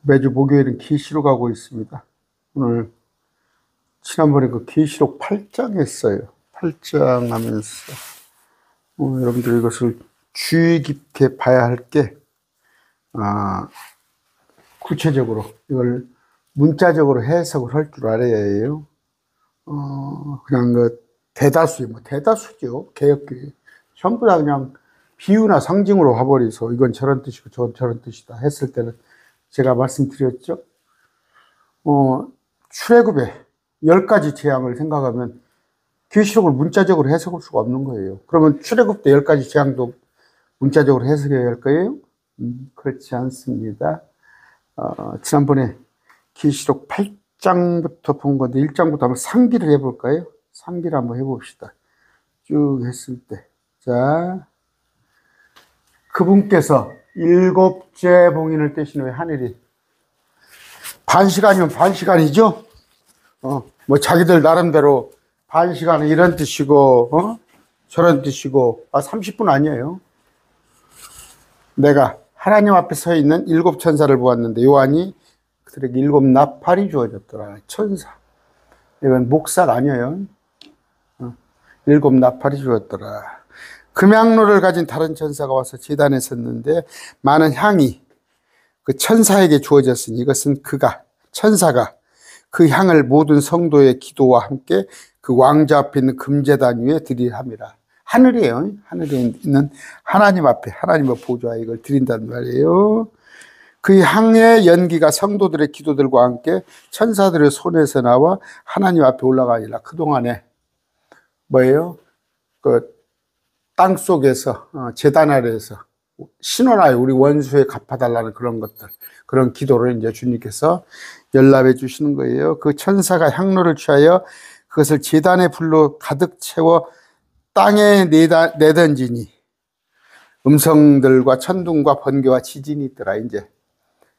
매주 목요일은 계시록 하고 있습니다. 오늘 지난번에 그 계시록 8장 했어요. 8장 하면서 여러분들 이것을 주의 깊게 봐야 할 게 구체적으로 이걸 문자적으로 해석을 할 줄 알아야 해요. 그냥 그 대다수, 대다수죠. 개혁교회. 전부 다 그냥 비유나 상징으로 와버려서 이건 저런 뜻이고 저건 저런 뜻이다 했을 때는 제가 말씀드렸죠. 출애굽의 10가지 재앙을 생각하면 계시록을 문자적으로 해석할 수가 없는 거예요. 그러면 출애굽 때 10가지 재앙도 문자적으로 해석해야 할 거예요? 그렇지 않습니다. 지난번에 계시록 8장부터 본 건데 1장부터 한번 상기를 해볼까요? 상기를 한번 해봅시다. 쭉 했을 때. 자, 그분께서 7째 봉인을 떼신 후에 하늘이 반 시간이면 반 시간이죠? 뭐 자기들 나름대로 반 시간은 이런 뜻이고, 저런 뜻이고, 30분 아니에요. 내가 하나님 앞에 서 있는 7 천사를 보았는데 요한이 그들에게 7 나팔이 주어졌더라. 천사. 이건 목사가 아니에요. 7 나팔이 주었더라. 금향로를 가진 다른 천사가 와서 제단에 섰는데 많은 향이 그 천사에게 주어졌으니 이것은 천사가 그 향을 모든 성도의 기도와 함께 그 왕자 앞에 있는 금제단 위에 드리려 함이라. 하늘이에요. 하늘에 있는 하나님 앞에, 하나님의 보좌에 이걸 드린단 말이에요. 그 향의 연기가 성도들의 기도들과 함께 천사들의 손에서 나와 하나님 앞에 올라가니라. 그동안에 뭐예요? 땅 속에서, 제단 아래에서 신원하여 우리 원수에 갚아달라는 그런 것들, 그런 기도를 이제 주님께서 연락해 주시는 거예요. 그 천사가 향로를 취하여 그것을 제단의 불로 가득 채워 땅에 내던지니 음성들과 천둥과 번개와 지진이 있더라. 이제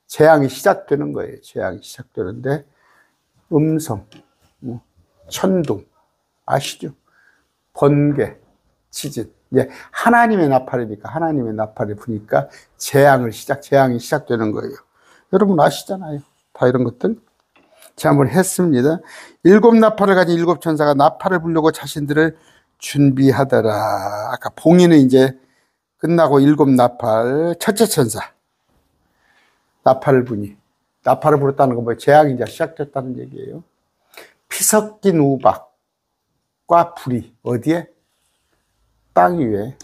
재앙이 시작되는 거예요. 재앙이 시작되는데 음성, 천둥 아시죠? 번개, 지진. 이제 하나님의 나팔이니까 하나님의 나팔이 부니까 재앙이 시작되는 거예요. 여러분 아시잖아요. 다 이런 것들. 제가 한번 했습니다. 7 나팔을 가진 7 천사가 나팔을 불려고 자신들을 준비하더라. 아까 봉인은 이제 끝나고 7 나팔, 첫째 천사. 나팔을 부니. 나팔을 불었다는 건 뭐예요? 재앙이 이제 시작됐다는 얘기예요. 피 섞인 우박과 불이 어디에? 땅 위에.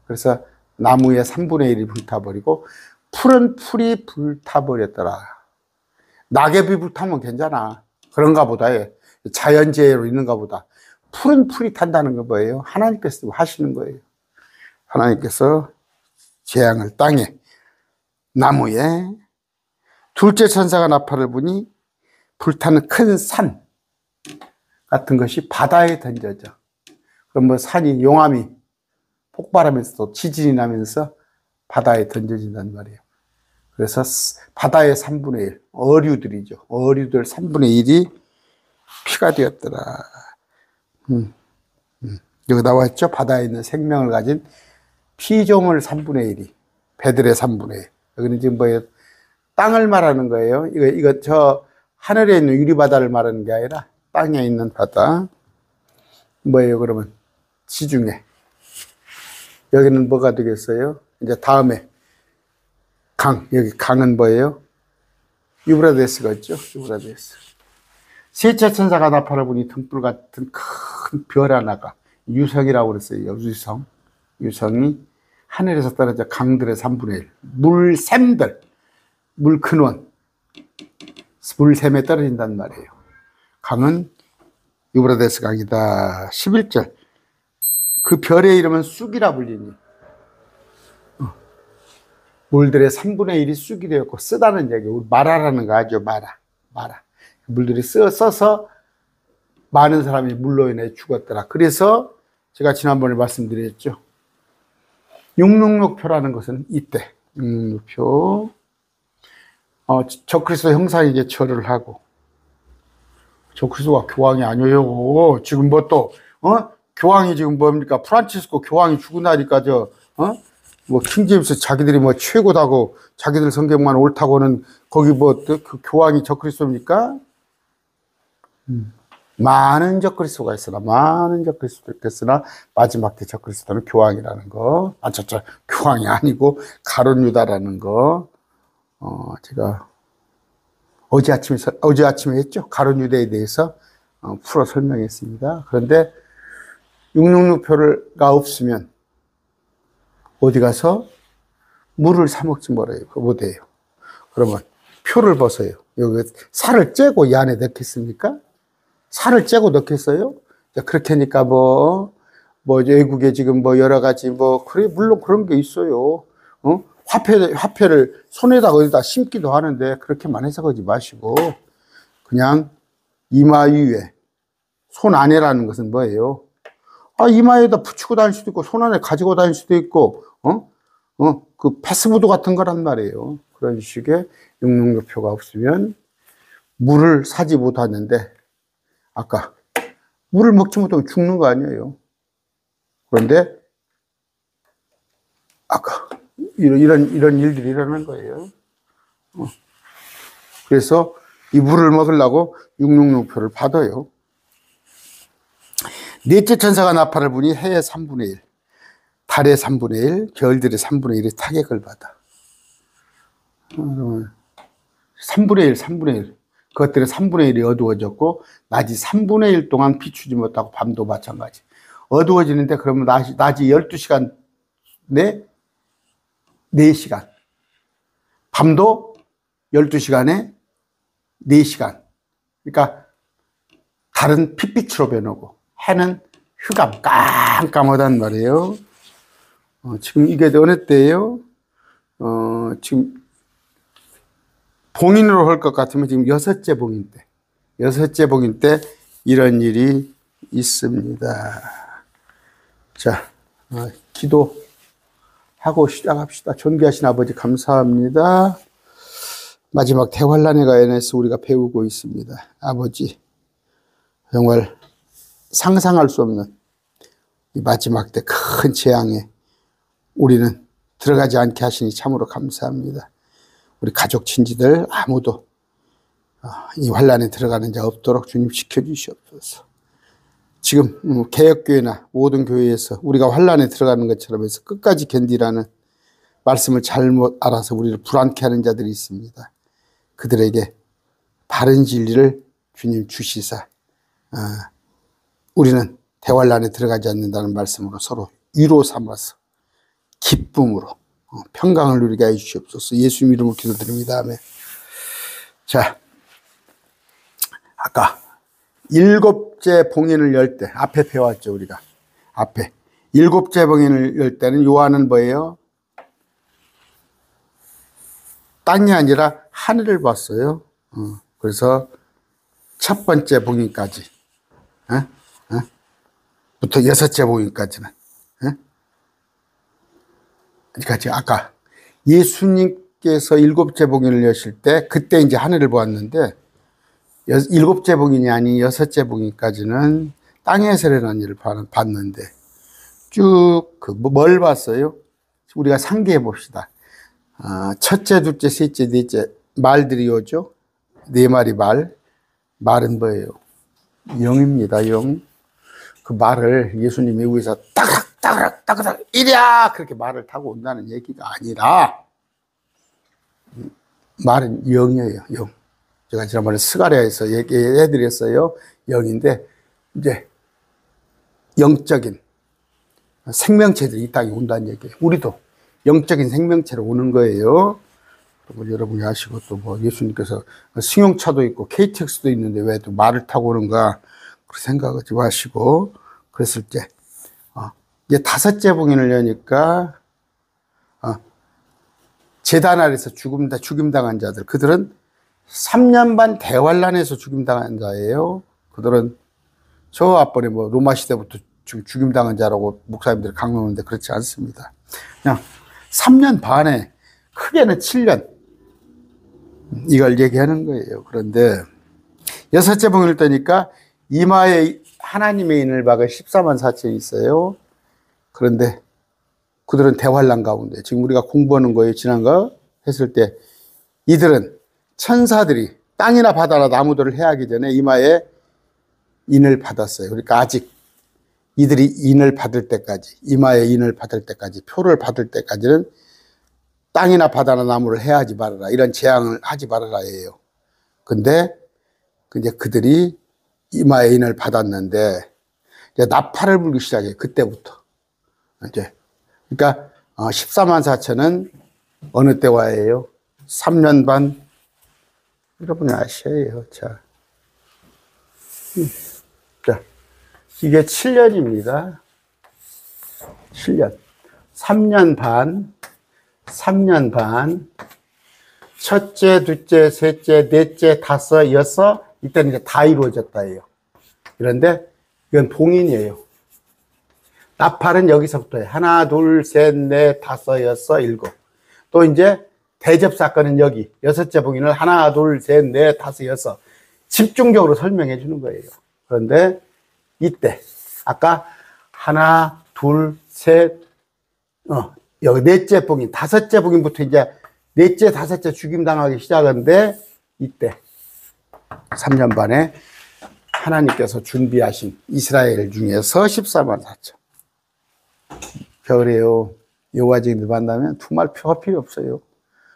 그래서 나무의 3분의 1이 불타버리고 푸른 풀이 불타버렸더라. 낙엽이 불타면 괜찮아. 그런가 보다. 자연재해로 있는가 보다. 푸른 풀이 탄다는 거 뭐예요? 하나님께서 하시는 거예요. 하나님께서 재앙을 땅에, 나무에. 둘째 천사가 나팔을 부니 불타는 큰 산 같은 것이 바다에 던져져. 그럼 뭐 산이 용암이 폭발하면서 또 지진이 나면서 바다에 던져진단 말이에요. 그래서 바다의 3분의 1, 어류들이죠. 어류들 3분의 1이 피가 되었더라. 여기 나와 있죠? 바다에 있는 생명을 가진 피조물 3분의 1이, 배들의 3분의 1. 여기는 지금 뭐예요? 땅을 말하는 거예요. 이거 저 하늘에 있는 유리바다를 말하는 게 아니라 땅에 있는 바다. 뭐예요, 그러면? 지중해. 여기는 뭐가 되겠어요? 이제 다음에 여기 강은 뭐예요? 유브라데스가 있죠? 유브라데스. 셋째 천사가 나팔을 부니 등불 같은 큰 별 하나가, 유성이라고 그랬어요. 유성이 하늘에서 떨어져 강들의 3분의 1. 물샘들, 물 근원, 물샘에 떨어진단 말이에요. 강은 유브라데스 강이다. 11절. 그 별의 이름은 쑥이라 불리니 물들의 3분의 1이 쑥이 되었고, 쓰다는 얘기, 마라라는 거 아죠? 마라. 물들이 써서 많은 사람이 물로 인해 죽었더라. 그래서 제가 지난번에 말씀드렸죠. 666표라는 것은 이때 666표, 적그리스도 형상에게 절을 하고, 적그리스도가 교황이 아니에요. 지금 뭐 또 교황이 지금 뭡니까? 프란치스코 교황이 죽은 날이니까 뭐 킹제임스 자기들이 뭐 최고다고 자기들 성경만 옳다고는 거기 뭐 그 교황이 적그리스도입니까? 많은 적그리스도가 있으나 많은 적그리스도 있겠으나 마지막 때 적그리스도는 교황이라는 거. 교황이 아니고 가룟 유다라는 거. 제가 어제 아침에 했죠. 가룟 유다에 대해서 풀어 설명했습니다. 그런데 666표가 없으면 어디 가서 물을 사 먹지 못해요. 그러면 표를 벗어요. 여기 살을 째고 이 안에 넣겠습니까? 살을 째고 넣겠어요? 그렇게 하니까 외국에 지금 여러 가지 그래, 물론 그런 게 있어요. 화폐를 손에다 어디다 심기도 하는데 그렇게만 해석하지 마시고 그냥 이마 위에 손 안에라는 것은 뭐예요? 이마에다 붙이고 다닐 수도 있고 손 안에 가지고 다닐 수도 있고 그 패스보드 같은 거란 말이에요. 그런 식의 666표가 없으면 물을 사지 못하는데 아까 물을 먹지 못하면 죽는 거 아니에요. 그런데 아까 이런 일들이 일어난 거예요. 그래서 이 물을 먹으려고 666표를 받아요. 넷째 천사가 나팔을 부니 해의 3분의 1, 달의 3분의 1, 별들의 3분의 1이 타격을 받아. 3분의 1. 그것들의 3분의 1이 어두워졌고 낮이 3분의 1 동안 비추지 못하고 밤도 마찬가지. 어두워지는데 그러면 낮이 12시간 내 4시간. 밤도 12시간에 4시간. 그러니까 달은 핏빛으로 변하고 해는 흑암, 깜깜하단 말이에요. 지금 이게 어느 때예요? 지금 봉인으로 할 것 같으면 지금 6째 봉인 때. 6째 봉인 때 이런 일이 있습니다. 자, 기도하고 시작합시다. 존귀하신 아버지 감사합니다. 마지막 대환란의 가연에서 우리가 배우고 있습니다. 아버지, 정말 상상할 수 없는 이 마지막 때 큰 재앙에 우리는 들어가지 않게 하시니 참으로 감사합니다. 우리 가족 친지들 아무도 이 환란에 들어가는 자 없도록 주님 지켜주시옵소서. 지금 개혁교회나 모든 교회에서 우리가 환란에 들어가는 것처럼 해서 끝까지 견디라는 말씀을 잘못 알아서 우리를 불안케 하는 자들이 있습니다. 그들에게 바른 진리를 주님 주시사 우리는 대환란에 들어가지 않는다는 말씀으로 서로 위로 삼아서 기쁨으로 평강을 누리게 해 주시옵소서. 예수님 이름으로 기도드립니다. 아멘. 자, 아까 7째 봉인을 열 때 앞에 배웠죠. 우리가 앞에 7째 봉인을 열 때는 요한은 뭐예요? 땅이 아니라 하늘을 봤어요. 그래서 첫 번째 봉인까지 부터 6째 봉인까지는 그러니까 아까 예수님께서 7째 봉인을 여실 때 그때 이제 하늘을 보았는데 7째 봉인이 아닌 6째 봉인까지는 땅에서 일어난 일을 봤는데 쭉 뭘 봤어요? 우리가 상기해 봅시다. 첫째, 둘째, 셋째, 넷째 말들이 오죠. 4마리 말은 뭐예요? 영입니다. 영. 그 말을 예수님이 위에서 따그락 이랴 그렇게 말을 타고 온다는 얘기가 아니라 말은 영이에요. 영. 제가 지난번에 스가랴에서 얘기해드렸어요. 영인데 이제 영적인 생명체들이 이 땅에 온다는 얘기예요. 우리도 영적인 생명체로 오는 거예요. 여러분이 아시고 또 예수님께서 승용차도 있고 KTX도 있는데 왜 또 말을 타고 오는가 그렇게 생각하지 마시고 그랬을 때 이제 5째 봉인을 여니까 제단 아래서 죽임당한 자들 그들은 3년 반 대환란에서 죽임당한 자예요. 그들은 저 앞번에 로마 시대부터 죽임당한 자라고 목사님들이 강론하는데 그렇지 않습니다. 그냥 3년 반에 크게는 7년 이걸 얘기하는 거예요. 그런데 6째 봉인을 떠니까 이마에 하나님의 인을 박은 14만 4천이 있어요. 그런데 그들은 대환란 가운데, 지금 우리가 공부하는 거에 지난 거 했을 때, 이들은 천사들이 땅이나 바다나 나무들을 해하기 전에 이마에 인을 받았어요. 그러니까 아직 이들이 인을 받을 때까지, 이마에 인을 받을 때까지, 표를 받을 때까지는 땅이나 바다나 나무를 해하지 말아라, 이런 재앙을 하지 말아라예요. 근데 이제 그들이 이마에 인을 받았는데 이제 나팔을 불기 시작해요. 그때부터 이제, 그러니까 14만 4천은 어느 때와예요? 3년 반. 여러분이 아셔야 해요. 자, 이게 7년입니다. 7년. 3년 반. 3년 반. 첫째, 둘째, 셋째, 넷째, 다섯, 여섯. 이때는 이제 다 이루어졌다예요. 그런데 이건 봉인이에요. 나팔은 여기서부터예요. 하나, 둘, 셋, 넷, 다섯, 여섯, 일곱. 또 이제 대접 사건은 여기 여섯째 봉인을 하나, 둘, 셋, 넷, 다섯, 여섯 집중적으로 설명해 주는 거예요. 그런데 이때 아까 하나, 둘, 셋, 여기 넷째 봉인, 다섯째 봉인부터 이제 넷째, 다섯째 죽임 당하기 시작하는데 이때 3년 반에 하나님께서 준비하신 이스라엘 중에서 14만 4천. 겨울에요. 여호와 증인들 만나면 두말 표가 필요 없어요.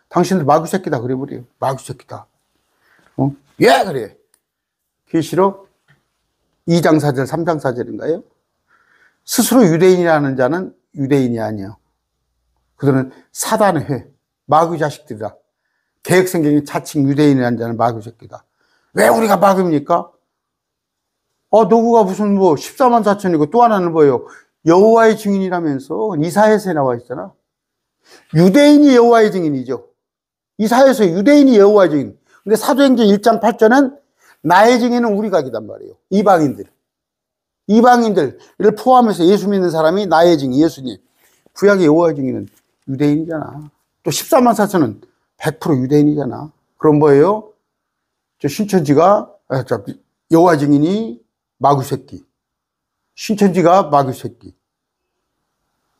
당신들 마귀 새끼다 그래 버려요. 마귀 새끼다. 예 그래. 계시록 2장 4절 3장 4절인가요? 스스로 유대인이라는 자는 유대인이 아니에요. 그들은 사단의 회, 마귀 자식들이다. 계획성경이 자칭 유대인이라는 자는 마귀 새끼다. 왜 우리가 마귀입니까? 누구가 무슨 14만 4천이고 또 하나는 뭐예요? 여호와의 증인이라면서 이사야서에 나와 있잖아. 유대인이 여호와의 증인이죠. 이사야서 유대인이 여호와의 증인. 근데 사도행전 1장 8절은 나의 증인은 우리각이단 말이에요. 이방인들을 포함해서 예수 믿는 사람이 나의 증인, 예수님. 구약의 여호와의 증인은 유대인이잖아. 또 14만 4천은 100% 유대인이잖아. 그럼 뭐예요? 저 신천지가 여호와 증인이 마귀 새끼, 신천지가 마귀 새끼,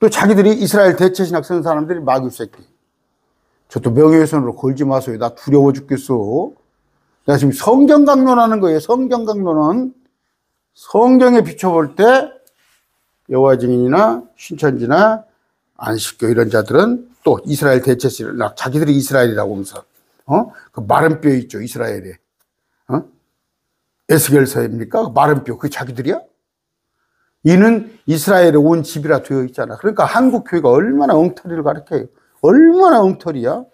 또 자기들이 이스라엘 대체 신학 쓰는 사람들이 마귀 새끼. 저도 명예훼손으로 걸지 마세요. 나 두려워 죽겠어. 내가 지금 성경 강론하는 거예요. 성경 강론은 성경에 비춰볼 때 여호와 증인이나 신천지나 안식교 이런 자들은 또 이스라엘 대체 신학, 자기들이 이스라엘이라고 하면서 그 마른 뼈 있죠, 이스라엘에. 에스겔서입니까? 마른 뼈, 그게 자기들이야? 이는 이스라엘에 온 집이라 되어 있잖아. 그러니까 한국 교회가 얼마나 엉터리를 가르쳐요. 얼마나 엉터리야?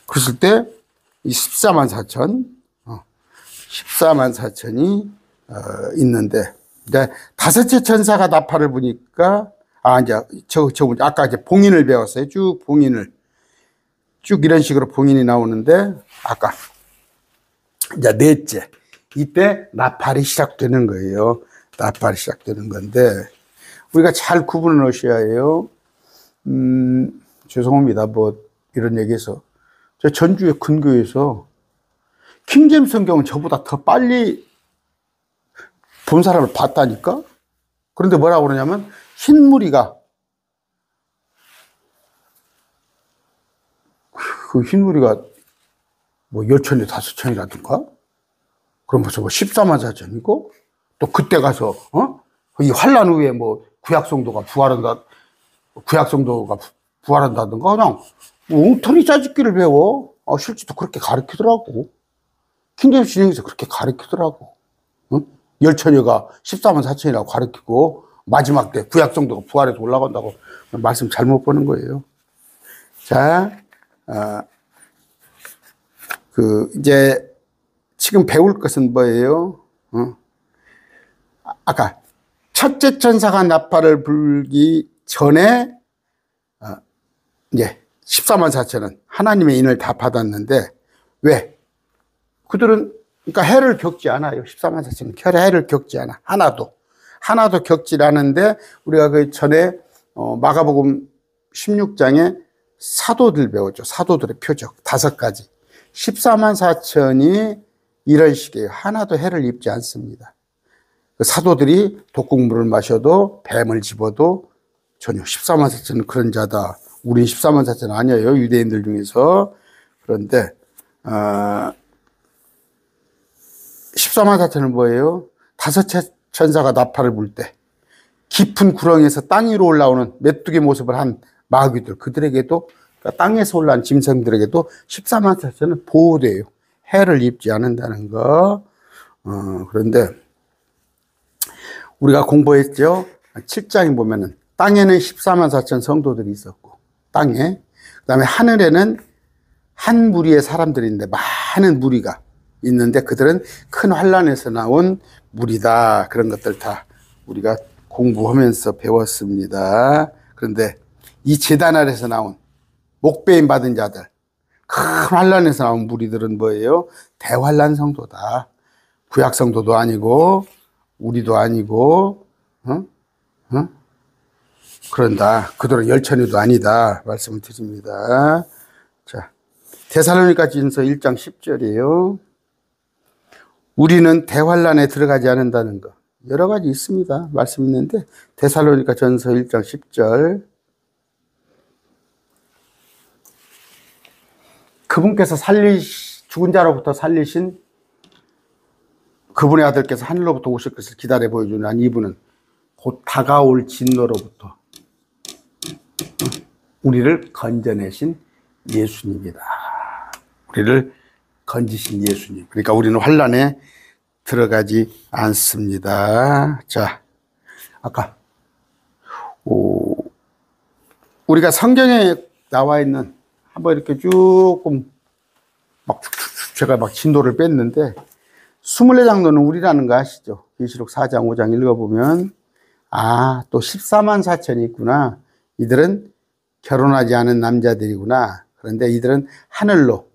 그랬을 때, 이 14만 4천, 14만 4천이, 있는데, 이제 다섯째 천사가 나팔을 부니까, 이제, 아까 이제 봉인을 배웠어요. 쭉 봉인을. 쭉 이런 식으로 봉인이 나오는데, 아까, 이제 넷째. 이때 나팔이 시작되는 거예요. 나팔이 시작되는 건데, 우리가 잘 구분을 하셔야 해요. 죄송합니다. 이런 얘기해서. 저 전주의 근교에서 킹제임스 성경은 저보다 더 빨리 본 사람을 봤다니까? 그런데 뭐라고 그러냐면, 흰무리가, 그 흰무리가 10천에 5천이라든가? 그럼 벌써 14만 4천이고, 또 그때 가서, 이 환란 후에 구약성도가 부활한다든가, 그냥 엉터리 짜집기를 배워. 실제도 그렇게 가르치더라고. 킹제임스 진행에서 그렇게 가르치더라고. 10처녀가 14만 4천이라고 가르치고, 마지막 때 구약성도가 부활해서 올라간다고 말씀 잘못 보는 거예요. 자, 이제, 지금 배울 것은 뭐예요? 아까 첫째 천사가 나팔을 불기 전에 이제 14만 4천은 하나님의 인을 다 받았는데 왜? 그들은 그러니까 해를 겪지 않아요. 14만 4천은 해를 겪지 않아. 하나도 겪지 않은데 우리가 그 전에 마가복음 16장에 사도들 배웠죠. 사도들의 표적 5가지. 14만 4천이 이런 식이에요. 하나도 해를 입지 않습니다. 사도들이 독국물을 마셔도 뱀을 집어도 전혀 14만 4천은 그런 자다. 우린 14만 4천 아니에요. 유대인들 중에서. 그런데 14만 4천은 뭐예요? 다섯 천사가 나팔을 불 때 깊은 구렁에서 땅 위로 올라오는 메뚜기 모습을 한 마귀들, 그들에게도, 그러니까 땅에서 올라온 짐승들에게도 14만 4천은 보호돼요. 해를 입지 않는다는 거. 그런데 우리가 공부했죠. 7장에 보면은 땅에는 14만 4천 성도들이 있었고, 땅에. 그 다음에 하늘에는 한 무리의 사람들인데, 많은 무리가 있는데, 그들은 큰 환란에서 나온 무리다. 그런 것들 다 우리가 공부하면서 배웠습니다. 그런데 이 제단 아래서 나온 목배임 받은 자들, 큰 환란에서 나온 무리들은 뭐예요? 대환란 성도다. 구약 성도도 아니고 우리도 아니고 그런다. 그들은 열천이도 아니다. 말씀을 드립니다. 자, 데살로니가전서 1장 10절이에요. 우리는 대환란에 들어가지 않는다는 거. 여러 가지 있습니다. 말씀 있는데 데살로니가전서 1장 10절. 그분께서 죽은 자로부터 살리신 그분의 아들께서 하늘로부터 오실 것을 기다려 보여주는 이분은 곧 다가올 진노로부터 우리를 건져내신 예수님이다. 우리를 건지신 예수님. 그러니까 우리는 환란에 들어가지 않습니다. 자, 아까 우리가 성경에 나와 있는 한번 이렇게 조금 막 제가 막 진도를 뺐는데 24장로는 우리라는 거 아시죠? 계시록 4장 5장 읽어보면 또 14만 4천이 있구나. 이들은 결혼하지 않은 남자들이구나. 그런데 이들은 하늘로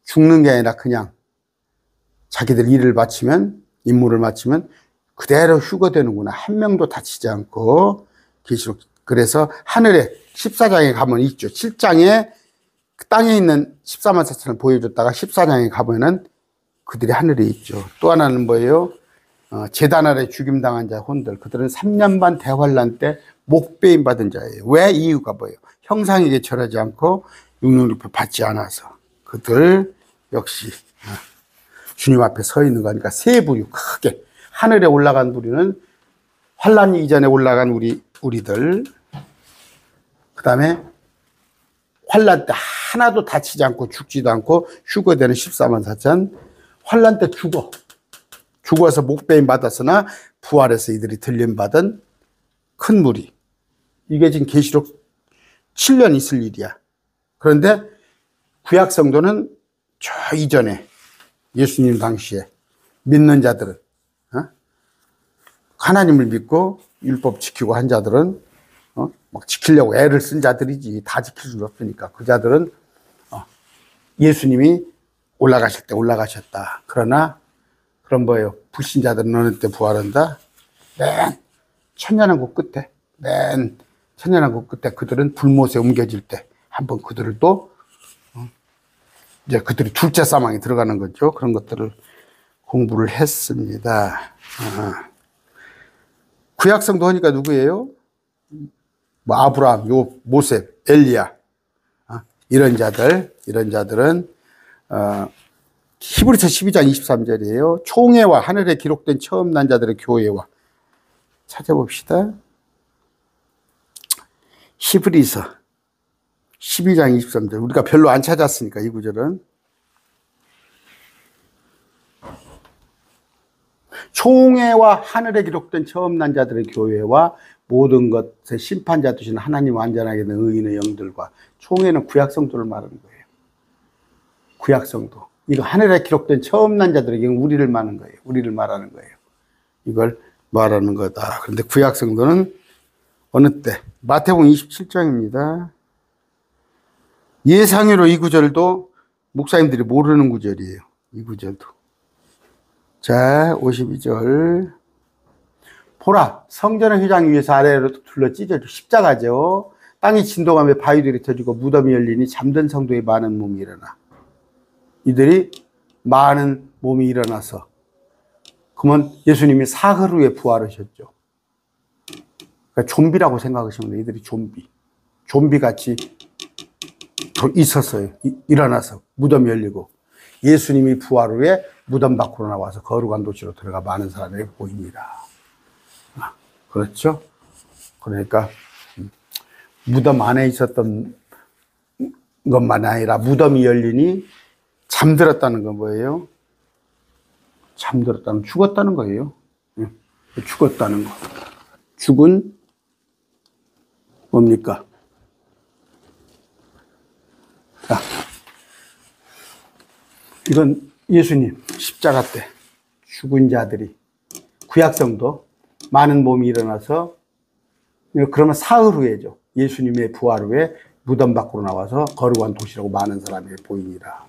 죽는 게 아니라 그냥 자기들 일을 마치면, 임무를 마치면 그대로 휴거되는구나. 한 명도 다치지 않고. 계시록. 그래서 하늘에 14장에 가면 있죠. 7장에 땅에 있는 14만 4천을 보여줬다가 14장에 가면은 그들이 하늘에 있죠. 또 하나는 뭐예요? 제단 아래 죽임당한 자 혼들. 그들은 3년 반 대환란 때 목배임 받은 자예요. 왜? 이유가 뭐예요? 형상에게 절하지 않고 육륜립을 받지 않아서. 그들 역시 주님 앞에 서 있는 거니까 세 부류 크게 하늘에 올라간 부류는 환란 이전에 올라간 우리들. 그 다음에 환란 때 하나도 다치지 않고 죽지도 않고 휴거되는 14만 4천. 환란 때 죽어서 목배임 받았으나 부활해서 이들이 들림 받은 큰 무리. 이게 지금 계시록 7년 있을 일이야. 그런데 구약 성도는 저 이전에 예수님 당시에 믿는 자들은 하나님을 믿고 율법 지키고 한 자들은 막 지키려고 애를 쓴 자들이지 다 지킬 수 없으니까 그 자들은 예수님이 올라가실 때 올라가셨다. 그러나 그런 거예요. 불신자들은 어느 때 부활한다? 맨 천년왕국 끝에 그들은 불못에 옮겨질 때 한번 그들을 또 이제 그들이 둘째 사망에 들어가는 거죠. 그런 것들을 공부를 했습니다. 구약성도 하니까 누구예요? 뭐 아브라함, 모세, 엘리야 이런 자들은 히브리서 12장 23절이에요. 총회와 하늘에 기록된 처음 난 자들의 교회와 찾아봅시다. 히브리서 12장 23절. 우리가 별로 안 찾았으니까 이 구절은. 총회와 하늘에 기록된 처음 난 자들의 교회와 모든 것의 심판자 되신 하나님 완전하게 된 의인의 영들과. 총회는 구약성도를 말하는 거예요. 구약성도. 이거 하늘에 기록된 처음 난 자들에게 우리를 말하는 거예요. 이걸 말하는 거다. 그런데 구약성도는 어느 때? 마태복음 27장입니다. 예상외로 이 구절도 목사님들이 모르는 구절이에요. 이 구절도. 자, 52절. 보라, 성전의 휘장 위에서 아래로 둘러 찢어져 십자가죠. 땅이 진동하며 바위들이 터지고 무덤이 열리니 잠든 성도의 많은 몸이 일어나. 이들이 많은 몸이 일어나서 그러면 예수님이 사흘 후에 부활하셨죠. 그러니까 그러니까 좀비라고 생각하시면 돼요. 이들이 좀비같이 있었어요. 일어나서 무덤이 열리고 예수님이 부활 후에 무덤 밖으로 나와서 거룩한 도시로 들어가 많은 사람이 보입니다. 그렇죠? 그러니까 무덤 안에 있었던 것만 아니라 무덤이 열리니 잠들었다는 건 뭐예요? 잠들었다는, 죽었다는 거예요. 죽었다는 거. 죽은 뭡니까? 자, 이건 예수님 십자가 때 죽은 자들이, 구약성도 많은 몸이 일어나서, 그러면 사흘 후에죠. 예수님의 부활 후에 무덤 밖으로 나와서 거룩한 도시라고 많은 사람이 보입니다.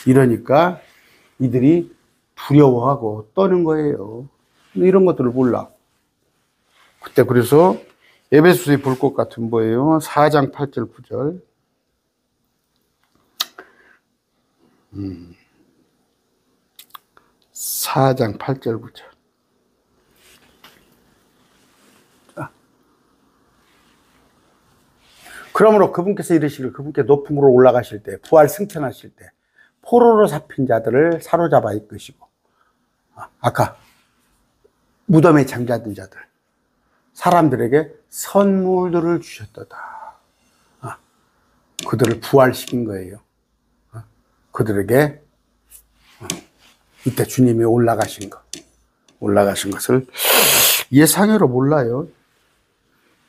이러니까 이들이 두려워하고 떠는 거예요. 이런 것들을 몰라. 그때 그래서 에베소서에 볼 것 같은 뭐예요? 4장 8절 9절. 4장 8절 9절. 그러므로 그분께서 이르시기를, 그분께 높음으로 올라가실 때, 부활 승천하실 때 포로로 잡힌 자들을 사로잡아 이끄시고, 아까 무덤에 잠자던 자들, 사람들에게 선물들을 주셨도다. 그들을 부활시킨 거예요. 그들에게 이때 주님이 올라가신 것을 예상외로 몰라요.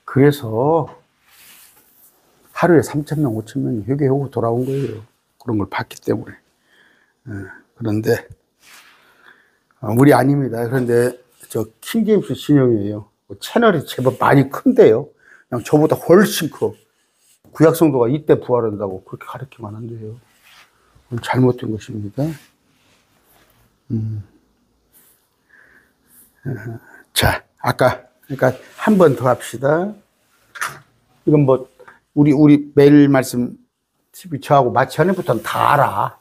그래서 하루에 3,000명, 5,000명이 회개하고 돌아온 거예요. 그런 걸 봤기 때문에. 그런데 우리 아닙니다. 그런데 저 킹제임스 신형이에요. 채널이 제법 많이 큰데요. 그냥 저보다 훨씬 커. 구약성도가 이때 부활한다고 그렇게 가르치면 안 돼요. 잘못된 것입니다. 자, 아까 그러니까 한 번 더 합시다. 이건 뭐 우리 매일 말씀 TV 저하고 마치안에부터는 다 알아.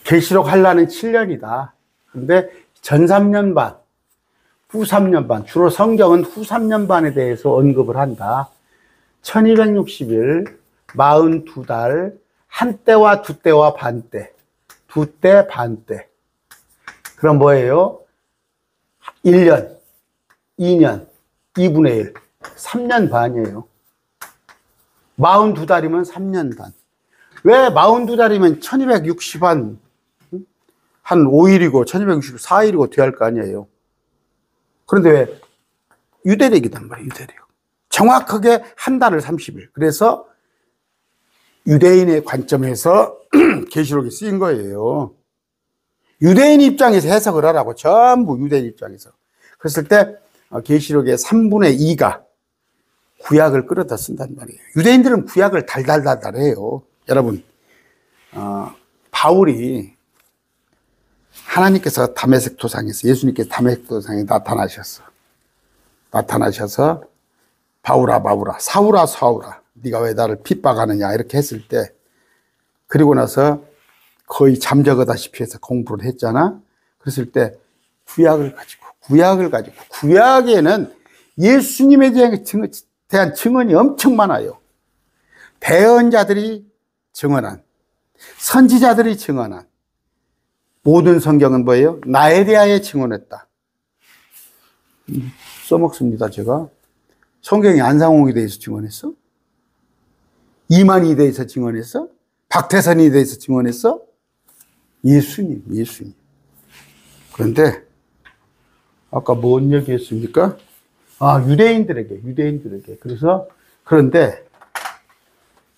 계시록 하려는 7년이다. 근데 전 3년 반, 후 3년 반, 주로 성경은 후 3년 반에 대해서 언급을 한다. 1260일, 42달, 한때와 두때와 반때, 두때, 반때. 그럼 뭐예요? 1년, 2년, 2분의 1, 3년 반이에요. 42달이면 3년 반. 왜 42달이면 1260 한 5일이고 1264일이고 돼야 할 거 아니에요. 그런데 왜 유대력이단 말이에요. 유대력. 정확하게 한 달을 30일. 그래서 유대인의 관점에서 계시록이 쓰인 거예요. 유대인 입장에서 해석을 하라고. 전부 유대인 입장에서. 그랬을 때 계시록의 3분의 2가 구약을 끌어다 쓴단 말이에요. 유대인들은 구약을 달달달달해요. 여러분, 바울이 하나님께서 다메섹 도상에서, 예수님께서 다메섹 도상에 나타나셔서 바울아 바울아, 사울아 사울아, 네가 왜 나를 핍박하느냐 이렇게 했을 때, 그리고 나서 거의 잠적하다시피 해서 공부를 했잖아. 그랬을 때 구약을 가지고 구약에는 예수님에 대한 증언이 엄청 많아요. 대언자들이 증언한, 선지자들이 증언한 모든 성경은 뭐예요? 나에 대하여 증언했다. 써먹습니다. 제가. 성경이 안상홍에 대해서 증언했어? 이만희에 대해서 증언했어? 박태선에 대해서 증언했어? 예수님. 그런데 아까 뭔 얘기했습니까? 유대인들에게. 그런데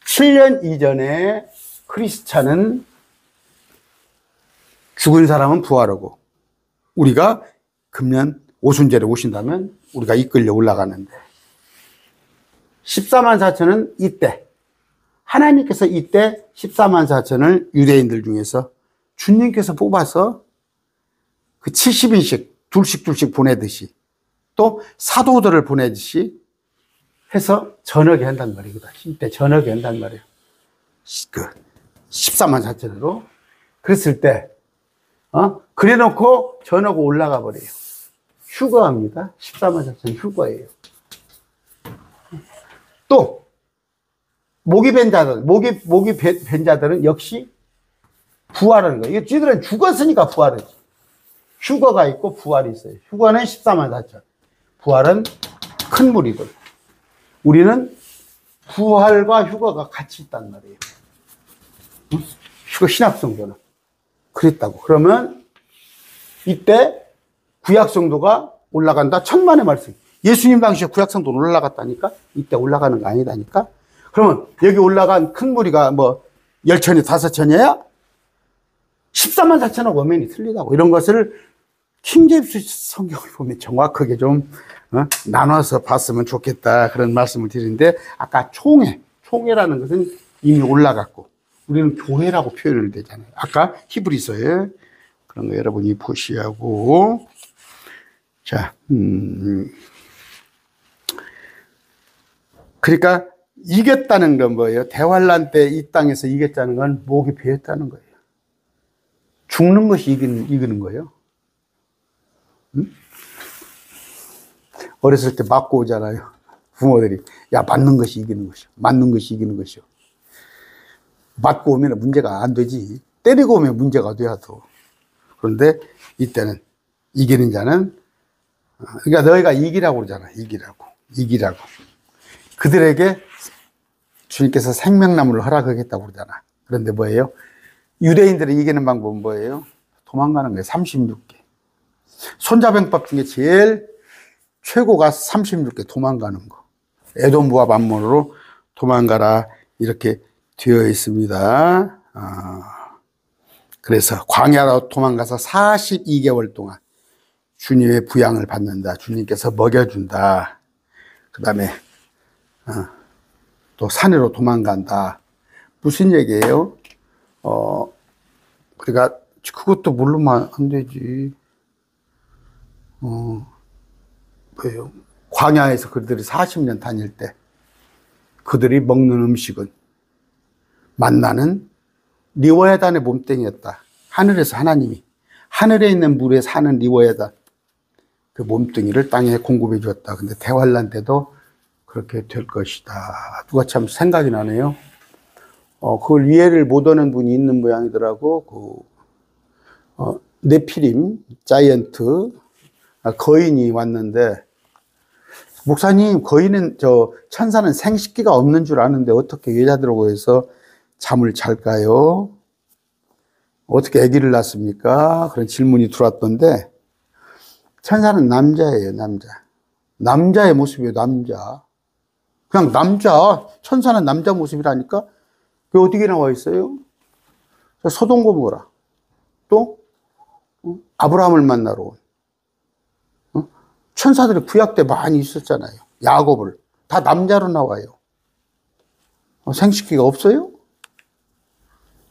7년 이전에 크리스찬은 죽은 사람은 부활하고, 우리가 금년 오순절에 오신다면 우리가 이끌려 올라가는데, 14만 4천은 이때, 하나님께서 이때 14만 4천을 유대인들 중에서 주님께서 뽑아서 그 70인씩 둘씩 보내듯이, 또 사도들을 보내듯이 해서 전역에 한단 말이거든. 이때 전역에 한단 말이에요. 그 14만 4천으로. 그랬을 때, 그래 놓고 전역으로 올라가 버려요. 휴거합니다. 14만 4천 휴거예요. 또 목이 벤 자들, 목이 벤 자들은 역시 부활하는 거예요. 쥐들은 죽었으니까 부활하지. 휴거가 있고 부활이 있어요. 휴거는 14만 4천. 부활은 큰 무리들. 우리는 부활과 휴거가 같이 있단 말이에요. 휴거 신약성도는. 그랬다고. 그러면 이때 구약성도가 올라간다. 천만의 말씀. 예수님 당시에 구약성도는 올라갔다니까? 이때 올라가는 거 아니다니까? 그러면 여기 올라간 큰 무리가 뭐 10천이 5천이야? 14만 4천하고 엄연히 틀리다고. 이런 것을 킹제임스 성경을 보면 정확하게 좀 나눠서 봤으면 좋겠다. 그런 말씀을 드리는데, 아까 총회라는 것은 이미 올라갔고, 우리는 교회라고 표현을 되잖아요. 아까 히브리서에 그런 거 여러분이 보시하고. 자, 그러니까 이겼다는 건 뭐예요? 대환란 때 이 땅에서 이겼다는 건 목이 베었다는 거예요. 죽는 것이 이기는 거예요. 어렸을 때 맞고 오잖아요. 부모들이. 야, 맞는 것이 이기는 것이요. 맞는 것이 이기는 것이요. 맞고 오면 문제가 안 되지. 때리고 오면 문제가 돼야 또. 그런데 이때는 이기는 자는, 그러니까 너희가 이기라고 그러잖아. 이기라고. 그들에게 주님께서 생명나무를 허락하겠다고 그러잖아. 그런데 뭐예요? 유대인들이 이기는 방법은 뭐예요? 도망가는 거예요. 36개. 손자병법 중에 제일 최고가 36개 도망가는 거. 에돔과 암몬으로 도망가라. 이렇게 되어 있습니다. 그래서 광야로 도망가서 42개월 동안 주님의 부양을 받는다. 주님께서 먹여준다. 그 다음에 또 산으로 도망간다. 무슨 얘기예요? 그러니까 그것도 모르면 안 되지. 뭐예요? 광야에서 그들이 40년 다닐 때 그들이 먹는 음식은 만나는 리워야단의 몸뚱이였다. 하늘에서 하나님이 하늘에 있는 물에 사는 리워야단 그 몸뚱이를 땅에 공급해 주었다. 근데 대환란 때도 그렇게 될 것이다. 누가 참 생각이 나네요. 그걸 이해를 못하는 분이 있는 모양이더라고. 네피림 자이언트 거인이 왔는데, 목사님, 천사는 생식기가 없는 줄 아는데 어떻게 여자들하고 해서 잠을 잘까요? 어떻게 아기를 낳습니까? 그런 질문이 들어왔던데, 천사는 남자예요, 남자. 남자의 모습이에요, 남자. 그냥 남자, 천사는 남자 모습이라니까? 그게 어디에 나와 있어요? 소돔 고모라. 또, 아브라함을 만나러 온. 천사들이 구약 때 많이 있었잖아요. 야곱을. 다 남자로 나와요. 생식기가 없어요?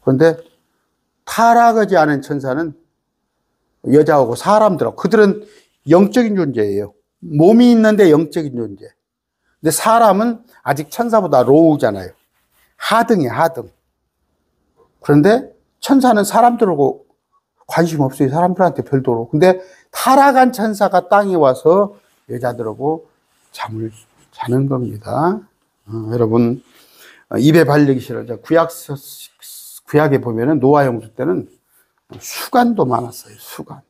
그런데 타락하지 않은 천사는 여자하고 사람들하고, 그들은 영적인 존재예요. 몸이 있는데 영적인 존재. 근데 사람은 아직 천사보다 로우잖아요. 하등이에요, 하등. 그런데 천사는 사람들하고 관심 없어요. 사람들한테 별도로. 근데 타락한 천사가 땅에 와서 여자들하고 잠을 자는 겁니다. 여러분, 입에 발리기 싫어져. 구약에 보면은 노아 홍수 때는 수간도 많았어요. 수간.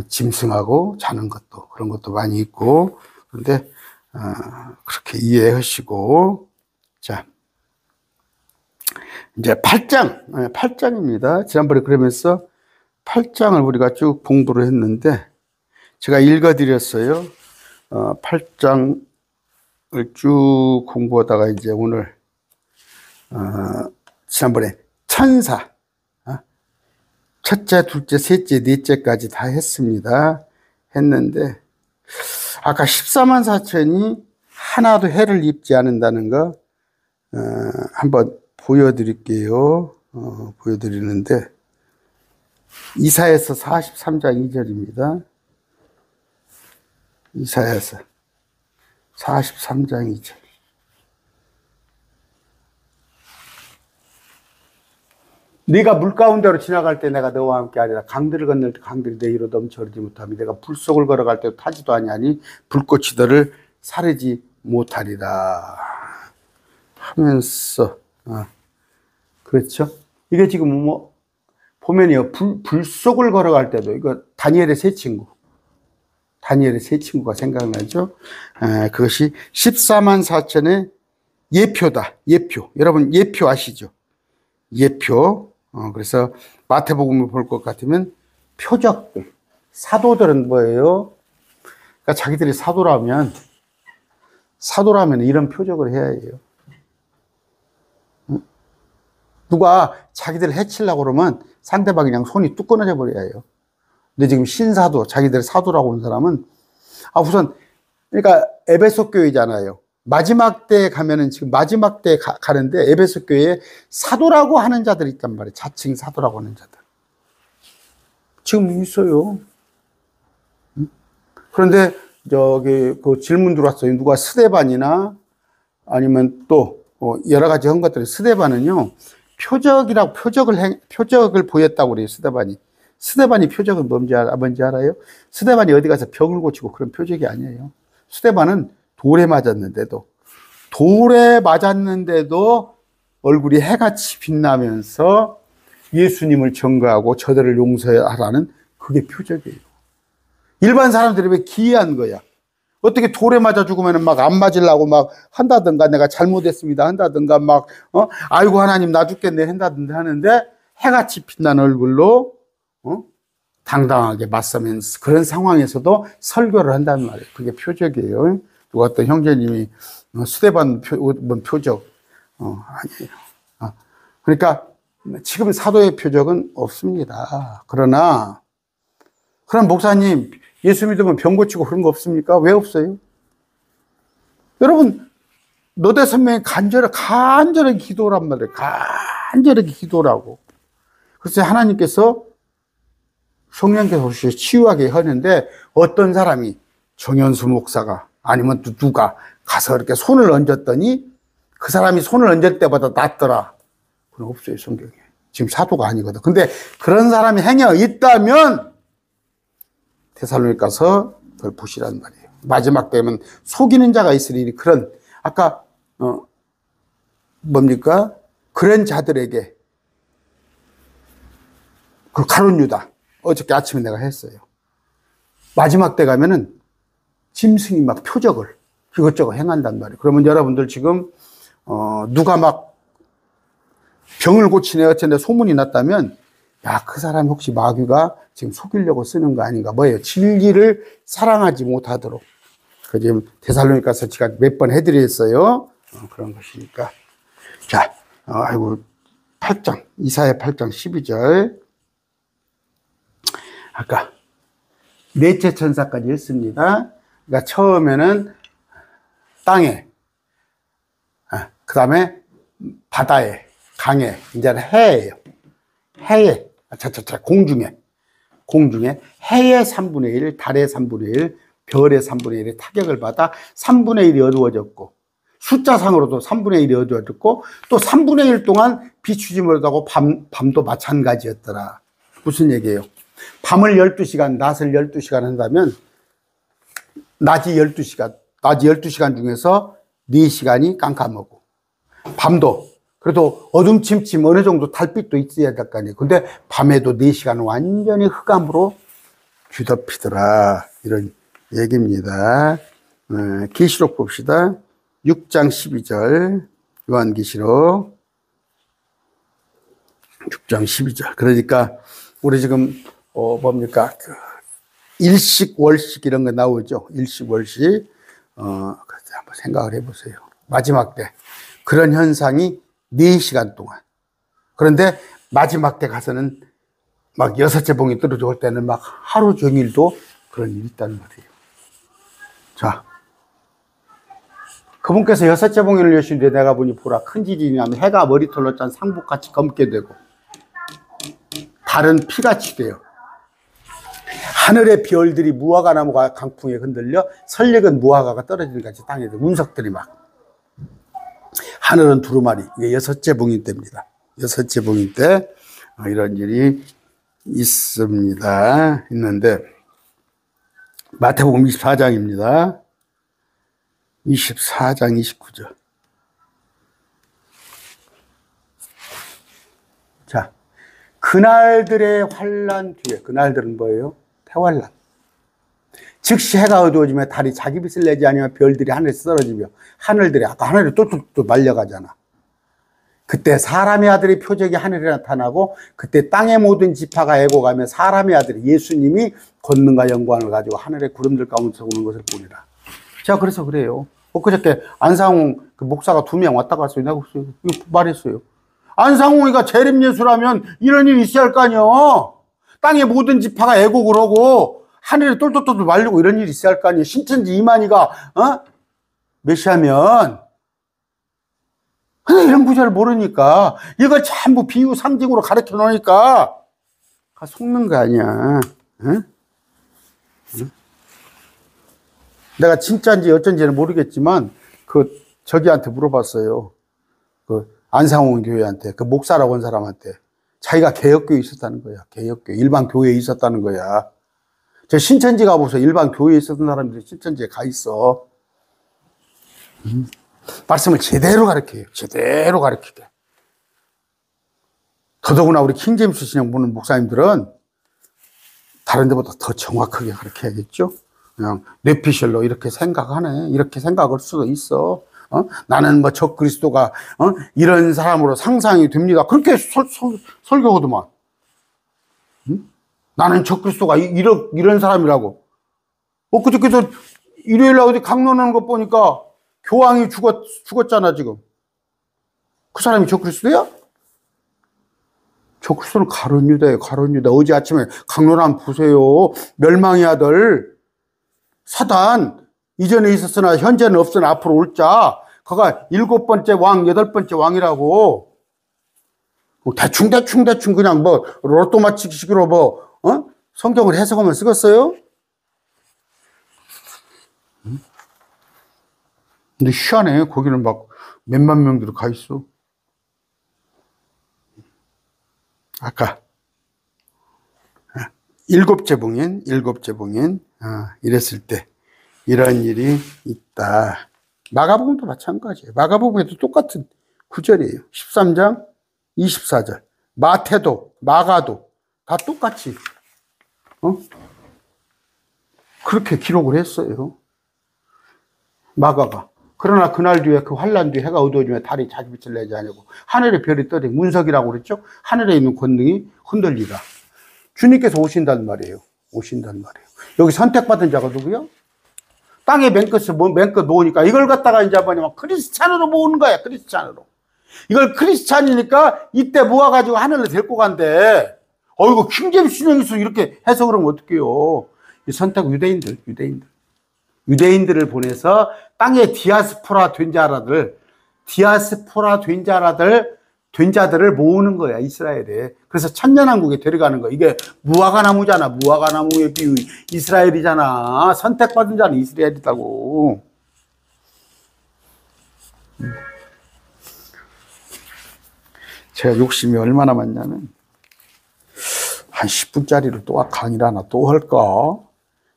짐승하고 자는 것도, 그런 것도 많이 있고. 그런데, 그렇게 이해하시고. 자, 이제 8장입니다. 지난번에 그러면서 8장을 우리가 쭉 공부를 했는데, 제가 읽어드렸어요. 8장을 쭉 공부하다가 이제 오늘, 지난번에 천사, 첫째, 둘째, 셋째, 넷째까지 다 했는데, 아까 14만 4천이 하나도 해를 입지 않는다는 거, 한번 보여드릴게요. 보여드리는데, 이사야서 43장 2절입니다. 이사야서 43장 2절. 네가 물 가운데로 지나갈 때 내가 너와 함께 하리라. 강들을 건널 때 강들이 내 위로 넘쳐 흐르지 못하며 내가 불 속을 걸어갈 때 타지도 아니하니 불꽃이 너를 사르지 못하리라 하면서 그렇죠? 이게 지금 뭐 보면요, 불 속을 걸어갈 때도 이거 다니엘의 세 친구가 생각나죠? 그것이 14만 4천의 예표다. 예표. 여러분 예표 아시죠? 예표. 그래서 마태복음을 볼 것 같으면 표적들. 사도들은 뭐예요? 그러니까 자기들이 사도라면 이런 표적을 해야 해요. 누가 자기들을 해치려고 그러면 상대방이 그냥 손이 뚝 끊어져 버려야 해요. 근데 지금 신사도, 자기들 사도라고 온 사람은, 우선, 그러니까 에베소 교회잖아요. 마지막 때에 가면은 지금 마지막 때에 가는데 에베소 교회에 사도라고 하는 자들이 있단 말이에요. 자칭 사도라고 하는 자들. 지금 있어요. 그런데 저기 그 질문 들어왔어요. 누가 스데반이나 아니면 또 여러 가지 한 것들이, 스데반은요 표적을 보였다고 그래요. 스데반이 표적은 뭔지 알아요? 스데반이 어디 가서 병을 고치고 그런 표적이 아니에요. 스데반은 돌에 맞았는데도 얼굴이 해같이 빛나면서 예수님을 증거하고 저들을 용서하라는 그게 표적이에요. 일반 사람들이 왜 기이한 거야? 어떻게 돌에 맞아 죽으면 막 안 맞으려고 막 한다든가, 내가 잘못했습니다 한다든가, 막 아이고 하나님 나 죽겠네 한다든가 하는데, 해같이 빛난 얼굴로 당당하게 맞서면서 그런 상황에서도 설교를 한다는 말이에요. 그게 표적이에요. 누가 어떤 형제님이 스데반 표적 아니에요. 그러니까 지금 사도의 표적은 없습니다. 그러나 그럼 목사님, 예수 믿으면 병 고치고 그런 거 없습니까? 왜 없어요? 여러분, 너대 선명히 간절히 기도란 말이에요. 간절하게 기도라고. 그래서 하나님께서 성령께서 오셔서 치유하게 하는데, 어떤 사람이 정현수 목사가 아니면 또 누가 가서 이렇게 손을 얹었더니 그 사람이 손을 얹을 때보다 낫더라. 그건 없어요, 성경에. 지금 사도가 아니거든. 근데 그런 사람이 행여 있다면 데살로니가서 그걸 보시란 말이에요. 마지막 때면 속이는 자가 있으니, 그런 아까 뭡니까? 그런 자들에게 그 가룟 유다, 어저께 아침에 내가 했어요. 마지막 때 가면은 짐승이 막 표적을 이것저것 행한단 말이에요. 그러면 여러분들 지금 누가 막 병을 고치네 어쩌네 소문이 났다면, 야, 그 사람이 혹시 마귀가 지금 속이려고 쓰는 거 아닌가? 뭐예요? 진리를 사랑하지 못하도록. 그 지금 데살로니가서 제가 몇 번 해드렸어요. 그런 것이니까. 자, 아이고 8장 이사야 8장 12절. 아까 넷째 천사까지 했습니다. 그러니까 처음에는 땅에, 그 다음에 바다에, 강에, 이제는 해예요. 해에, 공중에 해의 3분의 1, 달의 3분의 1, 별의 3분의 1의 타격을 받아 3분의 1이 어두워졌고, 숫자상으로도 3분의 1이 어두워졌고, 또 3분의 1 동안 비추지 못하고 밤도 마찬가지였더라. 무슨 얘기예요? 밤을 12시간, 낮을 12시간 한다면 낮이 12시간 중에서 4시간이 깜깜하고, 밤도 그래도 어둠침침 어느 정도 달빛도 있어야 될 거 아니에요. 근데 밤에도 4시간 완전히 흑암으로 뒤덮이더라. 이런 얘기입니다. 계시록 봅시다. 6장 12절. 요한계시록 6장 12절. 그러니까 우리 지금 뭡니까? 일식, 월식 이런 거 나오죠. 일식, 월식. 한번 생각을 해보세요. 마지막 때 그런 현상이 4시간 동안. 그런데 마지막 때 가서는 막 6째 봉이 떨어져 올 때는 막 하루 종일도 그런 일이 있다는 말이에요. 자, 그분께서 6째 봉인을 여시는데 내가 보니 보라, 큰 지진이 나면 해가 머리털로 짠 상복같이 검게 되고 달은 피같이 돼요. 하늘의 별들이 무화과 나무가 강풍에 흔들려 설익은 무화과가 떨어지는 같이 땅에 운석들이 막. 하늘은 두루마리. 이게 6째 봉인 때입니다. 6째 봉인 때. 이런 일이 있는데, 마태복음 24장입니다. 24장 29절. 자, 그날들의 환난 뒤에, 그날들은 뭐예요? 태환란. 즉시 해가 어두워지며 달이 자기 빛을 내지 아니하며 별들이 하늘에서 떨어지며 하늘들이 아까 하늘이 또 말려가잖아. 그때 사람의 아들의 표적이 하늘에 나타나고 그때 땅의 모든 지파가 애고가며 사람의 아들이 예수님이 권능과 영광을 가지고 하늘의 구름들 가운데서 오는 것을 보리라. 제가 그래서 그래요. 엊그저께 안상홍 그 목사가 2명 왔다 갔어요. 내가 말했어요. 안상홍이가 재림예수라면 이런 일이 있어야 할 거 아니에요. 땅의 모든 지파가 애곡을 하고 하늘에 똘똘똘 말리고 이런 일이 있어야 할 거 아니에요. 신천지 이만희가 메시아면. 근데 이런 구절을 모르니까 이걸 전부 비유 상징으로 가르쳐 놓으니까 속는 거 아니야. 응? 내가 진짜인지 어쩐지는 모르겠지만 저기한테 물어봤어요. 안상홍 교회한테, 목사라고 한 사람한테. 자기가 개혁교회에 있었다는 거야. 개혁교회. 일반 교회에 있었다는 거야. 저 신천지 가보세요. 일반 교회에 있었던 사람들이 신천지에 가 있어. 말씀을 제대로 가르쳐요. 제대로 가르치게. 더더구나 우리 킹제임스 신앙 보는 목사님들은 다른 데보다 더 정확하게 가르쳐야겠죠. 그냥 뇌피셜로 이렇게 생각하네. 이렇게 생각할 수도 있어. 나는 뭐 저 그리스도가 이런 사람으로 상상이 됩니다. 그렇게 설교하더만. 나는 저 그리스도가 이런 사람이라고. 그저께도 일요일날 어디 강론하는 거 보니까 교황이 죽었잖아, 지금. 그 사람이 저 그리스도야? 저 그리스도는 가룟 유다예요, 가룟 유다. 어제 아침에 강론한 보세요. 멸망의 아들, 사단. 이전에 있었으나 현재는 없으나 앞으로 올 자. 그가 7번째 왕, 8번째 왕이라고. 대충 그냥 로또 맞히기식으로 성경을 해석하면 쓰겠어요? 근데 희한해. 거기는 막 몇만 명들이 가 있어. 아까 7째 봉인 이랬을 때 이런 일이 있다. 마가복음도 마찬가지예요. 마가복음에도 똑같은 구절이에요. 13장 24절. 마태도 마가도 다 똑같이 그렇게 기록을 했어요. 마가가. 그러나 그날 뒤에 그 환난 뒤에 해가 어두워지며 달이 자기 빛을 내지 않고 하늘의 별이 떨어지 문석이라고 그랬죠. 하늘에 있는 권능이 흔들리라. 주님께서 오신단 말이에요. 오신단 말이에요. 여기 선택받은 자가 누구요? 땅에 맨끝 모으니까 이걸 갖다가 이제 뭐냐면 크리스찬으로 모으는 거야. 크리스찬으로. 이걸 크리스찬이니까 이때 모아가지고 하늘로 데리고 간대. 이거 킹제임스 신앙에서 이렇게 해석을 하면 어떡해요. 이 선택 유대인들을 보내서 땅에 디아스포라 된 자들을 모으는 거야, 이스라엘에. 그래서 천년왕국에 데려가는 거야. 이게 무화과 나무잖아. 무화과 나무의 비유. 이스라엘이잖아. 선택받은 자는 이스라엘이다고. 제가 욕심이 얼마나 많냐면, 한 10분짜리로 또 강의를 하나 또 할까?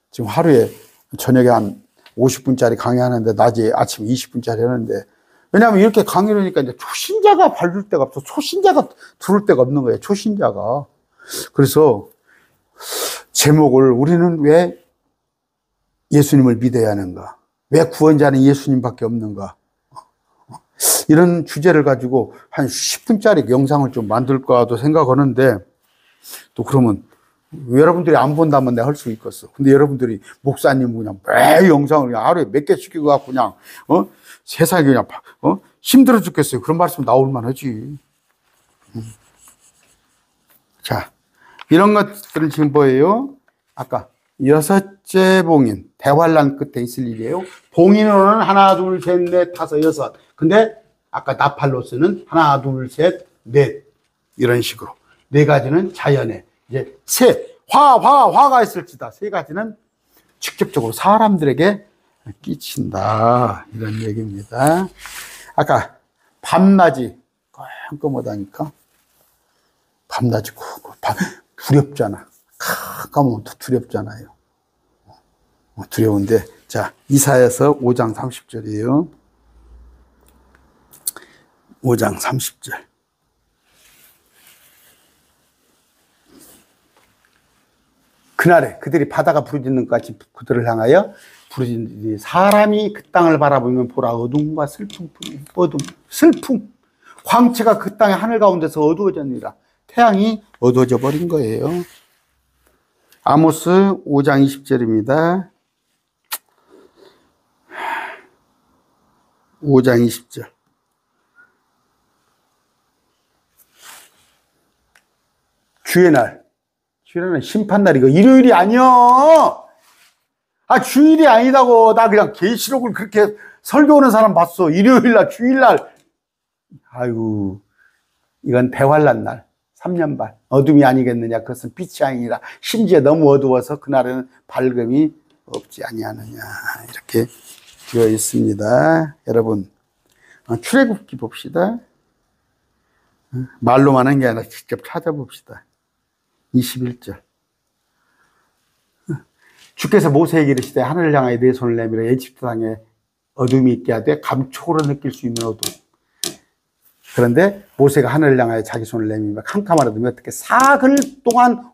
지금 하루에 저녁에 한 50분짜리 강의하는데 낮에 아침 20분짜리 하는데 왜냐하면 이렇게 강의를 하니까 이제 초신자가 밟을 데가 없어. 초신자가 들을 데가 없는 거예요. 초신자가. 그래서 제목을 우리는 왜 예수님을 믿어야 하는가? 왜 구원자는 예수님밖에 없는가? 이런 주제를 가지고 한 10분짜리 영상을 좀 만들까도 생각하는데 또 그러면 여러분들이 안 본다면 내가 할 수 있겠어. 근데 여러분들이 목사님 그냥 매 영상을 그냥 하루에 몇 개 시키고 갖고 그냥 세상에 그냥 힘들어 죽겠어요. 그런 말씀 나올만 하지. 자, 이런 것들은 지금 뭐예요? 아까 6째 봉인, 대환란 끝에 있을 일이에요. 봉인으로는 하나, 둘, 셋, 넷, 다섯, 여섯. 근데 아까 나팔로스는 하나, 둘, 셋, 넷 이런 식으로 4가지는 자연에 이제 화가 있을지다. 3가지는 직접적으로 사람들에게 끼친다. 이런 얘기입니다. 아까 밤낮이 껌껌하다니까. 밤낮이 두렵잖아. 가까우면 두렵잖아요. 두려운데, 자, 이사야서 5장 30절이에요. 5장 30절. 그날에 그들이 바다가 부르짖는 것 같이 그들을 향하여 부르짖으니 사람이 그 땅을 바라보면 보라 어둠과 슬픔, 광채가 그 땅의 하늘 가운데서 어두워졌느니라. 태양이 어두워져 버린 거예요. 아모스 5장 20절입니다. 5장 20절. 주의 날. 주의 날은 심판날이고 일요일이 아니야. 주일이 아니다고. 나 그냥 계시록을 그렇게 설교하는 사람 봤어. 일요일날, 주일날. 아이고, 이건 대환란 날. 3년 반. 어둠이 아니겠느냐. 그것은 빛이 아니라 심지어 너무 어두워서 그날에는 밝음이 없지 아니하느냐. 이렇게 되어 있습니다. 여러분, 출애굽기 봅시다. 말로만 하는 게 아니라 직접 찾아봅시다. 21절. 주께서 모세에게 이르시되 하늘을 향하여 내 손을 내밀어 에집트 땅에 어둠이 있게 하되 감촉으로 느낄 수 있는 어둠. 그런데 모세가 하늘을 향하여 자기 손을 내밀며 캄캄한 어둠이 어떻게 사흘 동안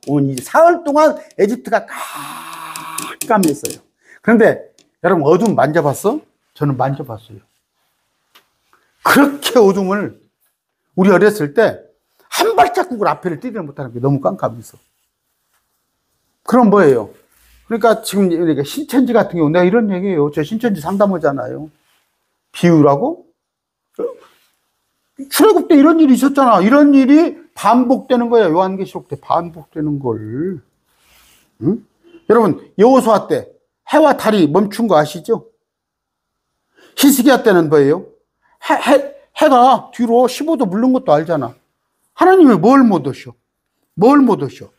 에집트가 깜깜했어요. 그런데 여러분 어둠 만져봤어? 저는 만져봤어요. 그렇게 어둠을 우리 어렸을 때 한 발자국을 앞에를 뛰지 못하는 게 너무 깜깜해서. 그럼 뭐예요? 그러니까 지금 신천지 같은 경우 내가 이런 얘기예요. 저 신천지 상담하잖아요. 비유라고? 출애굽 때 이런 일이 있었잖아. 이런 일이 반복되는 거야. 요한계시록 때 반복되는 걸. 응? 여러분 여호수아 때 해와 달이 멈춘 거 아시죠? 히스기야 때는 뭐예요? 해가 뒤로 15도 물른 것도 알잖아. 하나님이 뭘 못 오셔? 뭘 못 오셔?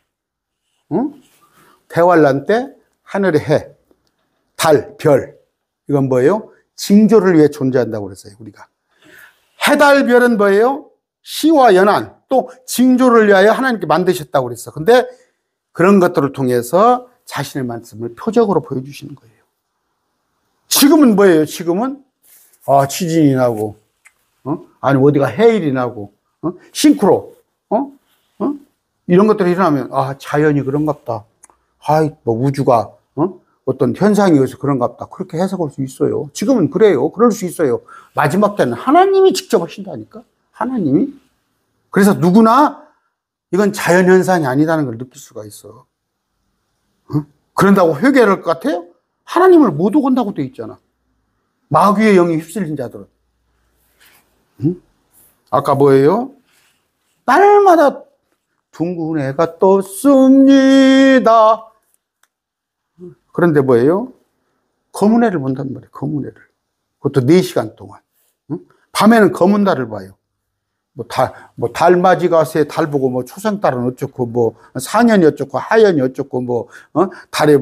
응? 대환란 때 하늘의 해, 달, 별 이건 뭐예요? 징조를 위해 존재한다고 그랬어요. 우리가 해, 달, 별은 뭐예요? 시와 연한 또 징조를 위하여 하나님께 만드셨다고 그랬어. 근데 그런 것들을 통해서 자신의 말씀을 표적으로 보여주시는 거예요. 지금은 뭐예요? 지금은 지진이 나고 아니 어디가 해일이 나고 싱크로 이런 것들이 일어나면 자연이 그런갑다. 뭐 우주가 어떤 현상이 있어서 그런갑다. 그렇게 해석할 수 있어요. 지금은 그래요. 그럴 수 있어요. 마지막 때는 하나님이 직접 하신다니까. 하나님이. 그래서 누구나 이건 자연현상이 아니다는 걸 느낄 수가 있어. 그런다고 회개를 할 것 같아요? 하나님을 못 오건다고 돼 있잖아. 마귀의 영이 휩쓸린 자들은. 아까 뭐예요? 날마다 둥근 해가 떴습니다. 그런데 뭐예요? 검은 해를 본단 말이에요. 검은 해를. 그것도 4시간 동안. 밤에는 검은 달을 봐요. 달맞이가 새 달 보고 초생달은 어쩌고 사년이 어쩌고 하연이 어쩌고 달에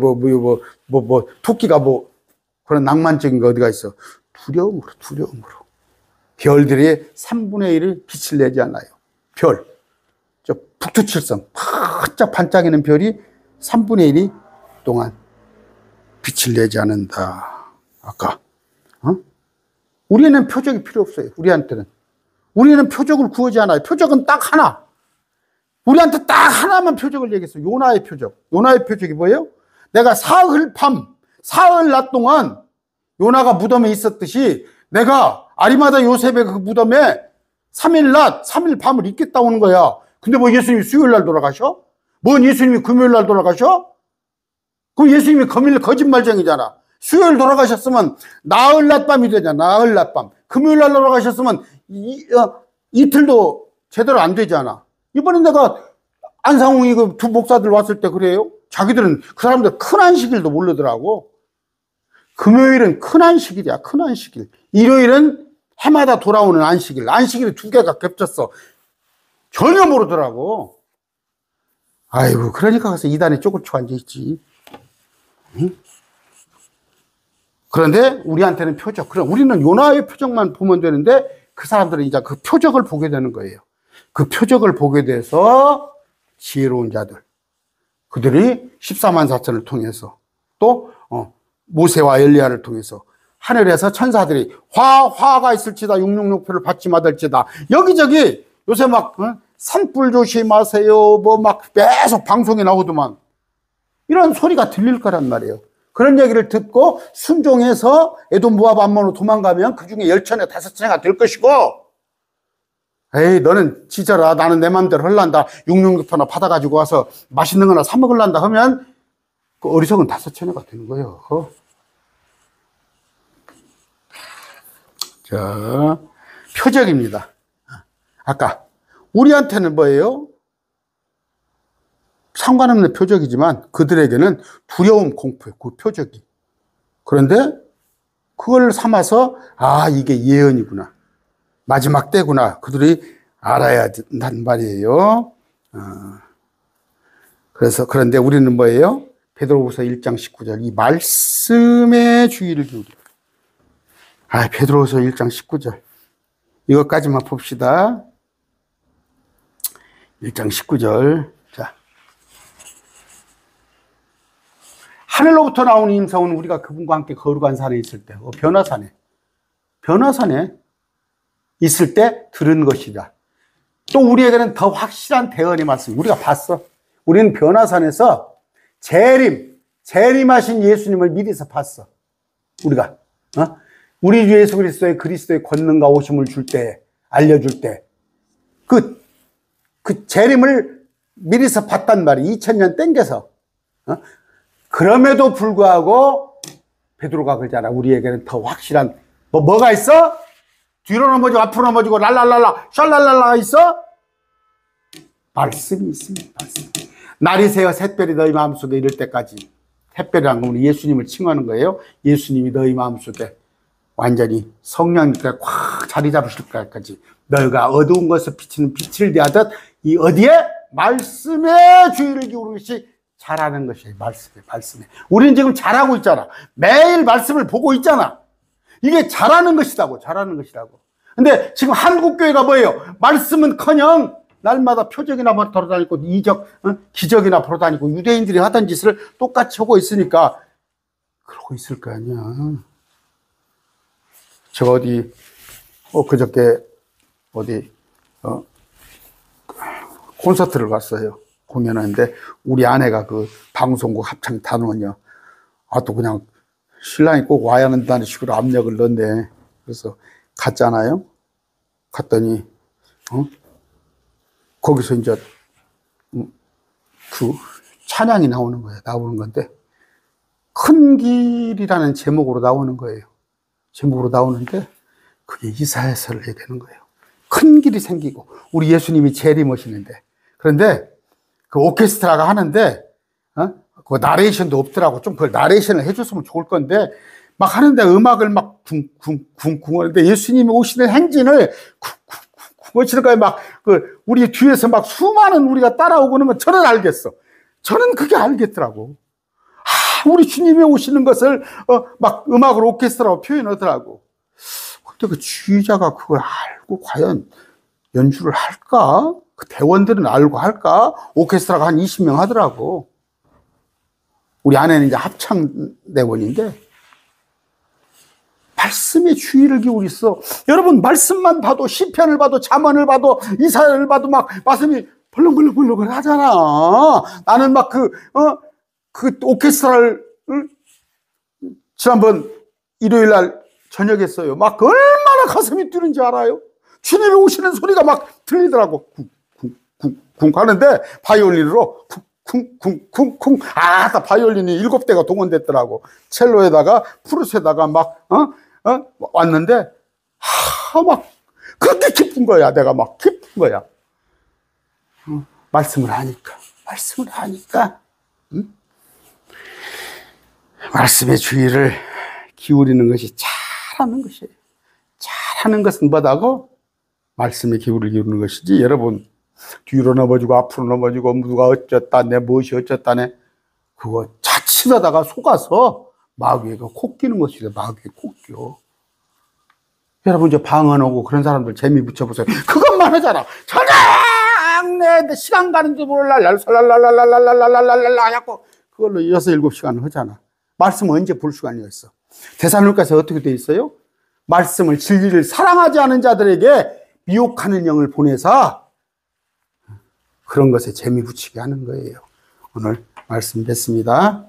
토끼가 그런 낭만적인 거 어디가 있어. 두려움으로. 별들이 3분의 1을 빛을 내지 않아요. 별. 저 북두칠성. 반짝반짝이는 별이 3분의 1이 동안 빛을 내지 않는다. 아까. 우리는 표적이 필요 없어요. 우리한테는. 우리는 표적을 구하지 않아요. 표적은 딱 하나. 우리한테 딱 하나만 표적을 얘기했어요. 요나의 표적. 요나의 표적이 뭐예요? 내가 사흘 낮 동안 요나가 무덤에 있었듯이 내가 아리마다 요셉의 그 무덤에 3일 낮, 3일 밤을 있겠다 오는 거야. 근데 예수님이 수요일 날 돌아가셔? 예수님이 금요일 날 돌아가셔? 그럼 예수님이 거짓말쟁이잖아. 수요일 돌아가셨으면 나흘 낮밤이 되잖아. 나흘 낮밤. 금요일 날 돌아가셨으면 이틀도 제대로 안 되잖아. 이번에 내가 안상홍이 그 두 목사들 왔을 때 그래요. 자기들은 그 사람들 큰 안식일도 모르더라고. 금요일은 큰 안식일이야. 큰 안식일. 일요일은 해마다 돌아오는 안식일. 안식일이 2개가 겹쳤어. 전혀 모르더라고. 아이고, 그러니까 가서 이단에 쪼그쳐 앉아있지. 응? 그런데 우리한테는 표적. 그럼 우리는 요나의 표적만 보면 되는데 그 사람들은 이제 그 표적을 보게 되는 거예요. 그 표적을 보게 돼서 지혜로운 자들. 그들이 14만 4천을 통해서 또 모세와 엘리야를 통해서 하늘에서 천사들이 화가 있을지다 666표를 받지 마들지다. 여기저기 요새 막 산불 조심하세요 뭐 막 계속 방송에 나오더만 이런 소리가 들릴 거란 말이에요. 그런 얘기를 듣고 순종해서 에돔 모압 암몬으로 도망가면 그 중에 10천에 5천에가 될 것이고, 에이 너는 지져라 나는 내 맘대로 흘란다 666표나 받아가지고 와서 맛있는 거나 사 먹을란다 하면 그 어리석은 5천에가 되는 거예요. 자, 표적입니다. 아까 우리한테는 뭐예요? 상관없는 표적이지만 그들에게는 두려움, 공포예요. 그 표적이. 그런데 그걸 삼아서 이게 예언이구나. 마지막 때구나. 그들이 알아야 된단 말이에요. 그런데 우리는 뭐예요? 베드로후서 1장 19절 이 말씀에 주의를 기울이고. 베드로후서 1장 19절 이것까지만 봅시다. 1장 19절. 자, 하늘로부터 나온 임성은 우리가 그분과 함께 거룩한 산에 있을 때, 변화산에 있을 때 들은 것이다. 또 우리에게는 더 확실한 대언의 말씀, 우리가 봤어. 우리는 변화산에서 재림하신 예수님을 미리서 봤어. 우리가 우리 주 예수 그리스도의 권능과 오심을 줄 때, 알려줄 때, 그 재림을 미리서 봤단 말이야. 2000년 땡겨서. 그럼에도 불구하고 베드로가 그러잖아. 우리에게는 더 확실한 뭐가 있어? 뒤로 넘어지고 앞으로 넘어지고 랄랄랄라 샬랄랄라 있어? 말씀이 있습니다. 말씀. 날이 새어 샛별이 너희 마음속에 이를 때까지. 샛별이란 건 우리 예수님을 칭하는 거예요. 예수님이 너희 마음속에 완전히 성령님께 꽉 자리 잡으실 때까지 너희가 어두운 것을 비치는 빛을 대하듯 이 어디에? 말씀에 주의를 기울이는 것이 잘하는 것이에요. 말씀에. 우리는 지금 잘하고 있잖아. 매일 말씀을 보고 있잖아. 이게 잘하는 것이라고. 근데 지금 한국교회가 뭐예요? 말씀은커녕 날마다 표적이나 돌아다니고 기적이나 돌아다니고 유대인들이 하던 짓을 똑같이 하고 있으니까 그러고 있을 거 아니야. 저 그저께 콘서트를 갔어요. 공연하는데 우리 아내가 그 방송국 합창 단원이요. 또 그냥 신랑이 꼭 와야 한다는 식으로 압력을 넣네. 그래서 갔잖아요. 갔더니 거기서 이제 그 찬양이 나오는 건데 큰 길이라는 제목으로 나오는 거예요. 제목으로 나오는데 그게 이사야서를 얘기하는 거예요. 큰 길이 생기고 우리 예수님이 재림하시는데, 그런데 그 오케스트라가 하는데 그 나레이션도 없더라고. 좀 그걸 나레이션을 해줬으면 좋을 건데 막 하는데 음악을 막 쿵쿵쿵쿵 하는데 예수님이 오시는 행진을 쿵쿵쿵쿵 하시는 거예요. 막 우리 뒤에서 막 수많은 우리가 따라오고는 건 저는 알겠어. 저는 그게 알겠더라고. 우리 주님이 오시는 것을 막 음악으로 오케스트라로 표현하더라고. 근데 그 지휘자가 그걸 알고 과연 연주를 할까? 그 대원들은 알고 할까? 오케스트라가 한 20명 하더라고. 우리 아내는 이제 합창대원인데 말씀에 주의를 기울였어. 여러분 말씀만 봐도 시편을 봐도 잠언을 봐도 이사야를 봐도 막 말씀이 벌렁벌렁 하잖아. 나는 막 그 오케스트라를 지난번 일요일 날 저녁에 했어요. 막 얼마나 가슴이 뛰는지 알아요? 주님이 오시는 소리가 막 들리더라고. 쿵쿵쿵쿵 하는데 바이올린으로 쿵쿵쿵쿵. 다 바이올린이 7대가 동원됐더라고. 첼로에다가 프루스에다가 막 왔는데 막 그렇게 기쁜 거야. 내가 막 기쁜 거야. 말씀을 하니까. 응? 말씀의 주의를 기울이는 것이 잘하는 것이에요. 잘하는 것은 뭐다고? 말씀에 기울이는 것이지. 여러분 뒤로 넘어지고 앞으로 넘어지고 누가 어쩌다네 무엇이 어쩌다네 그거 자칫하다가 속아서 마귀에 코 끼는 것이래. 마귀에 코 끼어. 여러분 이제 방언하고 그런 사람들 재미 붙여보세요. 그것만 하잖아. 내 시간 가는 줄 몰라. 랄랄랄랄랄랄랄랄랄랄랄랄랄랄 하고 그걸로 6, 7시간을 하잖아. 말씀은 언제 볼 시간이었어? 데살로니가서 어떻게 돼 있어요? 말씀을 진리를 사랑하지 않은 자들에게 미혹하는 영을 보내서 그런 것에 재미 붙이게 하는 거예요. 오늘 말씀 됐습니다.